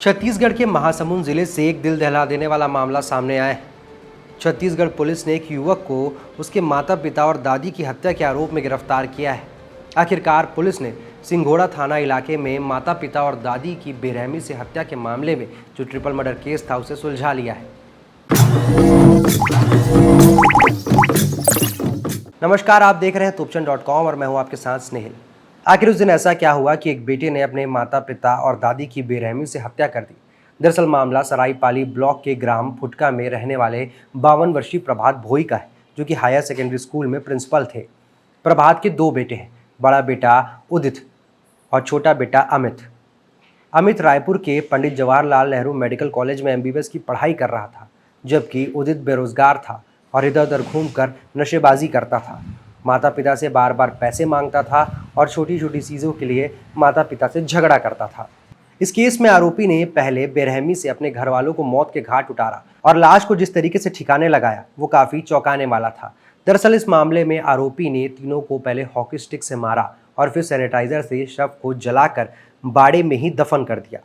छत्तीसगढ़ के महासमुंद जिले से एक दिल दहला देने वाला मामला सामने आया है। छत्तीसगढ़ पुलिस ने एक युवक को उसके माता पिता और दादी की हत्या के आरोप में गिरफ्तार किया है। आखिरकार पुलिस ने सिंघोड़ा थाना इलाके में माता पिता और दादी की बेरहमी से हत्या के मामले में जो ट्रिपल मर्डर केस था उसे सुलझा लिया है। नमस्कार, आप देख रहे हैं tupchan.com और मैं हूं आपके साथ स्नेहिल। आखिर उस दिन ऐसा क्या हुआ कि एक बेटे ने अपने माता पिता और दादी की बेरहमी से हत्या कर दी। दरअसल मामला सरायपाली ब्लॉक के ग्राम फुटका में रहने वाले 52 वर्षीय प्रभात भोई का है, जो कि हायर सेकेंडरी स्कूल में प्रिंसिपल थे। प्रभात के दो बेटे हैं, बड़ा बेटा उदित और छोटा बेटा अमित। अमित रायपुर के पंडित जवाहरलाल नेहरू मेडिकल कॉलेज में MBBS की पढ़ाई कर रहा था, जबकि उदित बेरोजगार था और इधर उधर घूमकर नशेबाजी करता था। माता पिता से बार बार पैसे मांगता था और छोटी छोटी चीज़ों के लिए माता पिता से झगड़ा करता था। इस केस में आरोपी ने पहले बेरहमी से अपने घर वालों को मौत के घाट उतारा और लाश को जिस तरीके से ठिकाने लगाया वो काफ़ी चौंकाने वाला था। दरअसल इस मामले में आरोपी ने तीनों को पहले हॉकी स्टिक से मारा और फिर सैनिटाइजर से शव को जलाकर बाड़े में ही दफन कर दिया।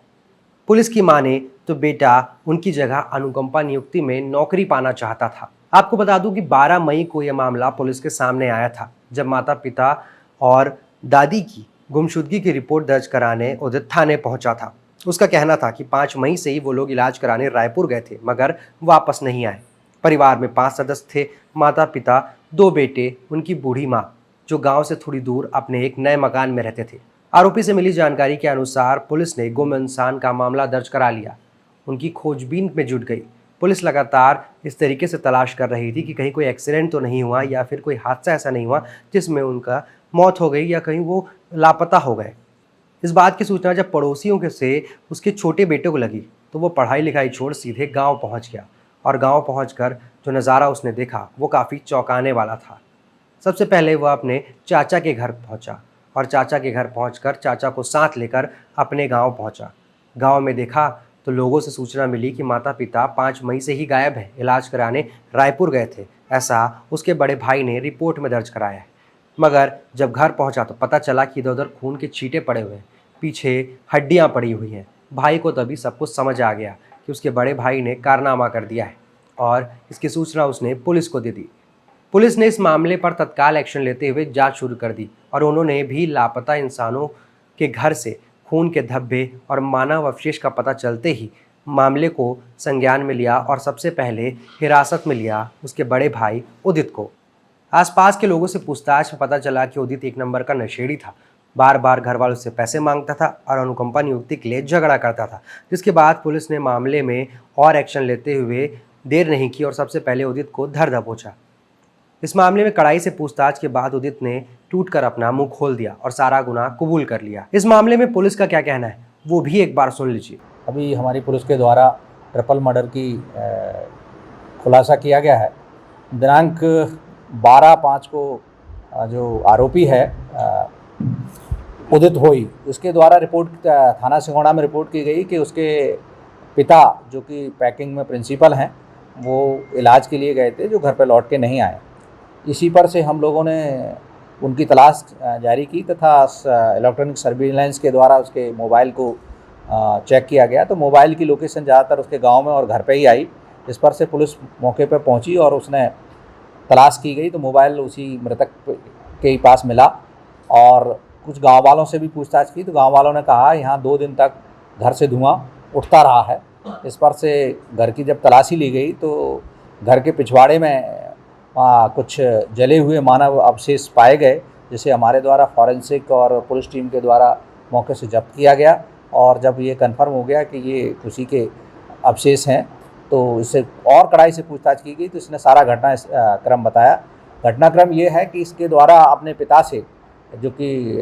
पुलिस की माने तो बेटा उनकी जगह अनुकंपा नियुक्ति में नौकरी पाना चाहता था। आपको बता दूं कि 12 मई को यह मामला पुलिस के सामने आया था, जब माता पिता और दादी की गुमशुदगी की रिपोर्ट दर्ज कराने उदित थाने पहुंचा था। उसका कहना था कि 5 मई से ही वो लोग इलाज कराने रायपुर गए थे, मगर वापस नहीं आए। परिवार में 5 सदस्य थे, माता पिता, 2 बेटे, उनकी बूढ़ी माँ, जो गाँव से थोड़ी दूर अपने एक नए मकान में रहते थे। आरोपी से मिली जानकारी के अनुसार पुलिस ने गुम इंसान का मामला दर्ज करा लिया। उनकी खोजबीन में जुट गई। पुलिस लगातार इस तरीके से तलाश कर रही थी कि कहीं कोई एक्सीडेंट तो नहीं हुआ या फिर कोई हादसा ऐसा नहीं हुआ जिसमें उनका मौत हो गई या कहीं वो लापता हो गए। इस बात की सूचना जब पड़ोसियों के से उसके छोटे बेटे को लगी तो वो पढ़ाई लिखाई छोड़ सीधे गांव पहुंच गया और गांव पहुंचकर जो नज़ारा उसने देखा वो काफ़ी चौंकाने वाला था। सबसे पहले वह अपने चाचा के घर पहुंचा और चाचा के घर पहुंचकर चाचा को साथ लेकर अपने गांव पहुंचा। गांव में देखा तो लोगों से सूचना मिली कि माता पिता 5 मई से ही गायब हैं, इलाज कराने रायपुर गए थे, ऐसा उसके बड़े भाई ने रिपोर्ट में दर्ज कराया है। मगर जब घर पहुंचा तो पता चला कि इधर उधर खून के छींटे पड़े हुए हैं, पीछे हड्डियां पड़ी हुई हैं। भाई को तभी सब कुछ समझ आ गया कि उसके बड़े भाई ने कारनामा कर दिया है और इसकी सूचना उसने पुलिस को दे दी। पुलिस ने इस मामले पर तत्काल एक्शन लेते हुए जांच शुरू कर दी और उन्होंने भी लापता इंसानों के घर से खून के धब्बे और मानव अवशेष का पता चलते ही मामले को संज्ञान में लिया और सबसे पहले हिरासत में लिया उसके बड़े भाई उदित को। आसपास के लोगों से पूछताछ में पता चला कि उदित एक नंबर का नशेड़ी था, बार बार घर वालों से पैसे मांगता था और अनुकंपा नियुक्ति के लिए झगड़ा करता था। जिसके बाद पुलिस ने मामले में और एक्शन लेते हुए देर नहीं की और सबसे पहले उदित को धर दबोचा। इस मामले में कड़ाई से पूछताछ के बाद उदित ने टूटकर अपना मुंह खोल दिया और सारा गुनाह कबूल कर लिया। इस मामले में पुलिस का क्या कहना है वो भी एक बार सुन लीजिए। अभी हमारी पुलिस के द्वारा ट्रिपल मर्डर की खुलासा किया गया है। दिनांक 12/5 को जो आरोपी है उदित भोई, उसके द्वारा रिपोर्ट थाना सिंघोड़ा में रिपोर्ट की गई कि उसके पिता, जो कि पैकिंग में प्रिंसिपल हैं, वो इलाज के लिए गए थे, जो घर पर लौट के नहीं आए। इसी पर से हम लोगों ने उनकी तलाश जारी की तथा इलेक्ट्रॉनिक सर्विलांस के द्वारा उसके मोबाइल को चेक किया गया तो मोबाइल की लोकेशन ज़्यादातर उसके गांव में और घर पे ही आई। इस पर से पुलिस मौके पर पहुंची और उसने तलाश की गई तो मोबाइल उसी मृतक के ही पास मिला और कुछ गांव वालों से भी पूछताछ की तो गांव वालों ने कहा यहाँ 2 दिन तक घर से धुआं उठता रहा है। इस पर से घर की जब तलाशी ली गई तो घर के पिछवाड़े में कुछ जले हुए मानव अवशेष पाए गए, जिसे हमारे द्वारा फॉरेंसिक और पुलिस टीम के द्वारा मौके से जब्त किया गया। और जब ये कंफर्म हो गया कि ये उसी के अवशेष हैं तो इससे और कड़ाई से पूछताछ की गई तो इसने सारा घटनाक्रम बताया। घटनाक्रम ये है कि इसके द्वारा अपने पिता से, जो कि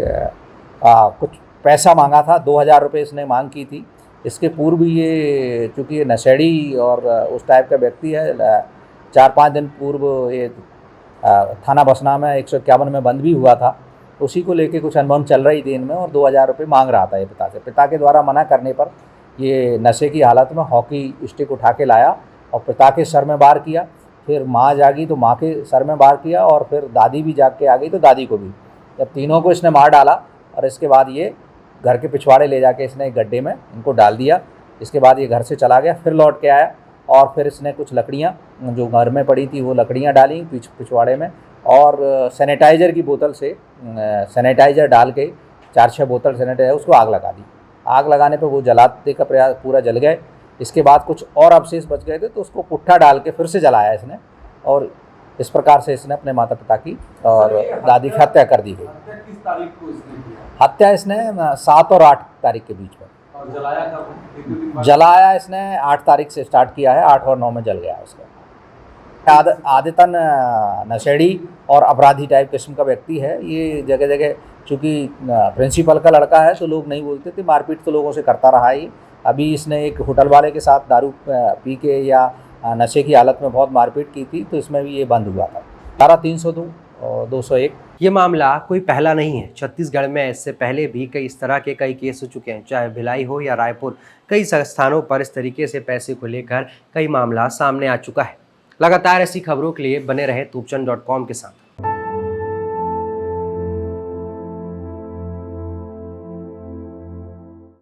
कुछ पैसा मांगा था, 2000 रुपये इसने मांग की थी। इसके पूर्व भी ये, चूँकि ये नशेड़ी और उस टाइप का व्यक्ति है, 4-5 दिन पूर्व ये थाना बसना में 151 में बंद भी हुआ था। उसी को लेके कुछ अनबन चल रही थी इनमें और 2000 रुपये मांग रहा था ये पिता से। पिता के द्वारा मना करने पर ये नशे की हालत में हॉकी स्टिक उठा के लाया और पिता के सर में वार किया। फिर माँ जागी तो माँ के सर में वार किया और फिर दादी भी जाग के आ गई तो दादी को भी। जब तीनों को इसने मार डाला और इसके बाद ये घर के पिछवाड़े ले जाके इसने एक गड्ढे में इनको डाल दिया इसके बाद ये घर से चला गया, फिर लौट के आया और फिर इसने कुछ लकड़ियाँ जो घर में पड़ी थी वो लकड़ियाँ डाली पिछवाड़े में, और सैनिटाइज़र की बोतल से सैनिटाइज़र डाल के 4-6 बोतल सैनिटाइज़र उसको आग लगा दी। आग लगाने पे वो जलाने का प्रयास, पूरा जल गए। इसके बाद कुछ और अवशेष बच गए थे तो उसको पुट्ठा डाल के फिर से जलाया इसने, और इस प्रकार से इसने अपने माता पिता की और दादी की हत्या कर दी गई। किस तारीख को इसने किया? हत्या इसने 7 और 8 तारीख के बीच में। और जलाया कब? एक दो दिन बाद? जलाया इसने 8 तारीख से स्टार्ट किया है, 8 और 9 में जल गया उसका। आदतन नशेड़ी और अपराधी टाइप किस्म का व्यक्ति है ये। जगह जगह चूँकि प्रिंसिपल का लड़का है तो लोग नहीं बोलते थे, मारपीट तो लोगों से करता रहा है। अभी इसने एक होटल वाले के साथ दारू पी के या नशे की हालत में बहुत मारपीट की थी, तो इसमें भी ये बंद हुआ था। धारा 302 और 201। ये मामला कोई पहला नहीं है। छत्तीसगढ़ में इससे पहले भी कई इस तरह के कई केस हो चुके हैं, चाहे भिलाई हो या रायपुर। कई स्थानों पर इस तरीके से पैसे को लेकर कई मामला सामने आ चुका है। लगातार ऐसी खबरों के लिए बने रहे तूपचंद.com के साथ।